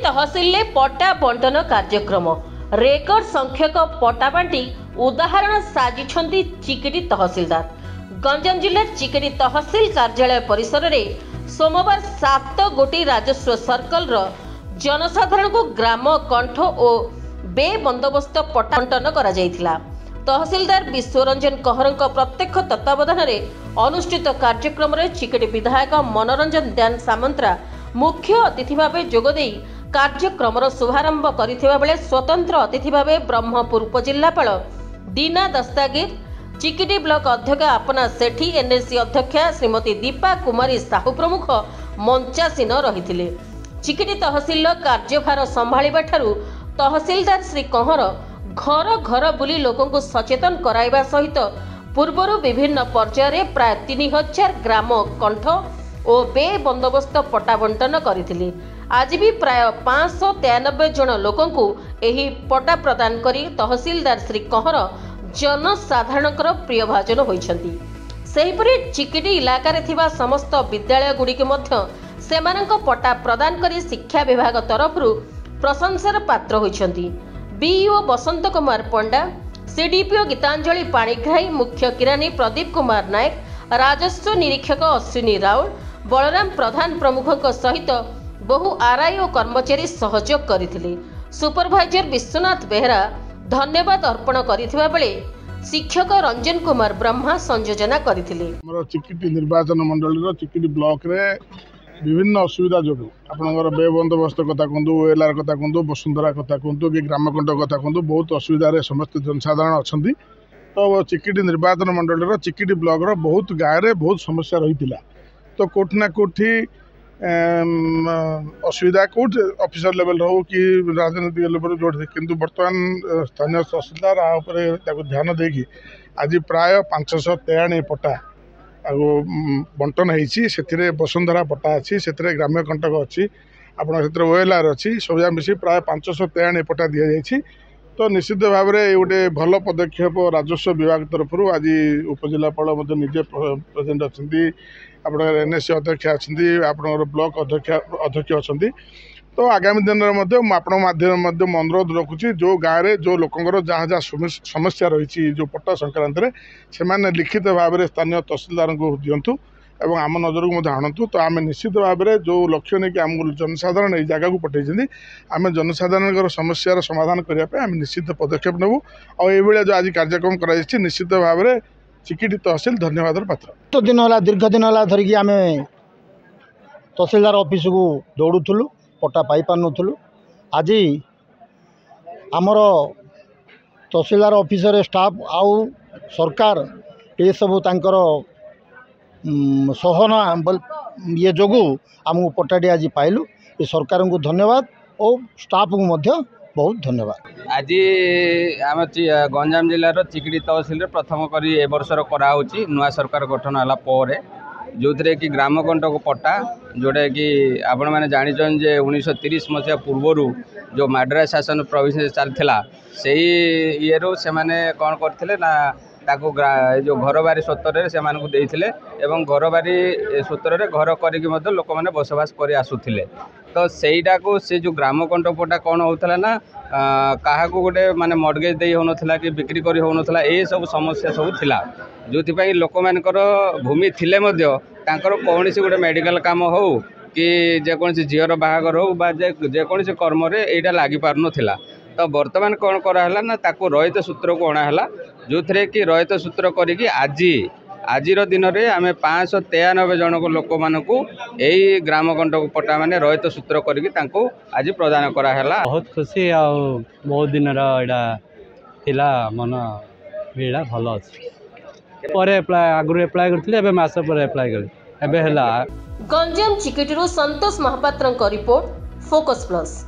तहसिल पट्टा बंटन कार्यक्रम रेकर्ड संख्यक पट्टा बांटी उदाहरण साजिछंती चिकिटी तहसिलदार। गंजाम जिला चिकिटी तहसिल कार्यालय परिसर में सोमवार 7 गोटी राजस्व सर्कल जनसाधारण को ग्राम कंठ और बे बंदोबस्त पट्टा बंटन करा जायथिला। तहसिलदार विश्वरंजन कहर प्रत्यक्ष तत्वावधान में अनुष्ठित कार्यक्रम में चिकिटी विधायक मनोरंजन दान सामंतरा मुख्य अतिथि भाव जोगदे कार्यक्रम शुभारंभ करथिबा बेले स्वतंत्र अतिथि भाव ब्रह्मपुर उपजिल्लापाल दीना दस्तागिर, चिकिटी ब्लॉक अध्यक्ष अपना सेठी, एनएससी अध्यक्षा श्रीमती दीपा कुमारी साहू प्रमुख मंचासीन रहिथिले। चिकिटी तहसिल कार्यभार संभाळिबा ठारू तहसिलदार श्री कहर घर घर बुली लोकंकु सचेतन कराइबा सहित पूर्वरु विभिन्न पर्याय प्राय 3000 ग्राम कंठ और बे बंदोबस्त पट्टा बंटन करथिले। आज भी प्राय 593 जन लोकंकु एही पट्टा प्रदान करी तहसिलदार श्री कहर जनसाधारणकर प्रिय भाजन होइछंती। सेहिपरि चिकिटी इलाका रे थिबा समस्त विद्यालय गुडी के मध्य सेमानक पट्टा प्रदान करी शिक्षा विभाग तरफरु प्रशंसार पात्र होइछंती। बीईओ बसंत कुमार पंडा, सीडीपीओ गीतांजलि पाणिग्राही, मुख्य किरानी प्रदीप कुमार नायक, राजस्व निरीक्षक अश्विनी राउल, बलराम प्रधान प्रमुख सहित बहु आरआई और कर्मचारी सहयोग करथिले। सुपरवाइजर विश्वनाथ बेहरा धन्यवाद अर्पण करथिबा बेले शिक्षक रंजन कुमार ब्रह्मा संयोजना करथिले। हमर चिकिटी निर्वाचन मंडल चिकिटी ब्लॉक रे विभिन्न असुविधा जो आपनकर बे बंदोबस्त कथा कहतु, ओएलआर कथा कहतु, वसुंधरा कथा कहतु कि ग्रामकंठ कथा कहतु, बहुत असुविधा रे समस्त जनसाधारण अछंती। तो चिकिटी निर्वाचन मंडल चिकिटी ब्लॉक रो बहुत गाँव रे बहुत समस्या रही। तो कोठी ना कोठी असुविधा कोट ऑफिसर लेवल हो कि राजनीतिक लेवल जो किंतु वर्तमान स्थानीय तहसीलदार ध्यान देकी आज प्राय 593 पट्टा आगो बंटन होती। वसुंधरा पट्टा अच्छी से ग्राम्य कंटक अच्छी आपड़ ओएलआर अच्छी सब मिसी प्राय 593 पट्टा दि जाइए। तो निश्चित भाव में गोटे भल पदक्षेप राजस्व विभाग तरफ आज उपजिलापाल निजे प्रेजेंट अच्छा, आप एनएससी अध्यक्ष अच्छा, आप ब्लॉक अध्यक्ष अच्छा। तो आगामी दिन में माध्यम अनुरोध रखुच्छी जो गाँव में जो लोकर जहाँ जहाँ समस्या रही जो पट्टा संक्रांत से लिखित भाव में स्थानीय तहसीलदार को दिंतु एवं आम नजर को आणतु। तो आम निश्चित भाव में जो लक्ष्य नहीं कि आम जनसाधारण ये जगह को पठे आम जनसाधारण समस्यार समाधान करने आम निश्चित पदक्षेप नेबू। और ये जो आज कार्यक्रम कर निश्चित भाव में चिकिटी तहसील धन्यवाद पात्र। तो दिन है दीर्घ दिन है धरिकी आम तहसीलदार ऑफिस को दौड़ूलु पट्टा पाई पार्नुलु। आज आमर तहसीलदार ऑफिसर स्टाफ आउ सरकार ये सब तांकर सहना ये जोगु आमको पट्टाटी आज पाइलु। ये सरकार को धन्यवाद और स्टाफ को मध्य बहुत धन्यवाद। आज आम गंजाम जिलार चिकिटी तहसिल प्रथम करी ए वर्षर कराऊँच नुआ सरकार गठन है जो थे कि ग्रामकंटक पट्टा जोटा कि आपण मैंने जानते जे 1930 मसीहा पूर्वर जो माड्रास शासन प्रोविजन चलता से ये से मैंने कौन करते ना ताको जो घर बारी सूत्र से देते एवं घर बारी सूत्र घर करी लोक मैंने बसवास कर आसुले। तो सहीटा को से जो ग्रामकंटक पट्टा कौन होता ना क्या गोटे माने मर्गेज दे होना कि बिक्री कर होना ये सब समस्या सब थिला जो लोक मानकर भूमि थिले कौन सी गोटे मेडिकल काम हो कि जेकोसी झीर बाहागर हो जेकोसी कर्म यहाँ लगी पार नाला। तो बर्तमान कौन कराला ना ताको रहित सूत्र को अणाला जो थे कि रहित सूत्र करी आज दिन में आम 593 जन लोक मानक यही ग्रामकंटक पट्टा माने रहित सूत्र करी आज प्रदान कराला। बहुत खुशी आ बहुत दिन थिला मन भिड़ा भल अच्छे आगु एप्लाय करते मस पर एप्लाय कर। गंजाम चिकिटी संतोष महापात्र रिपोर्ट, फोकस प्लस।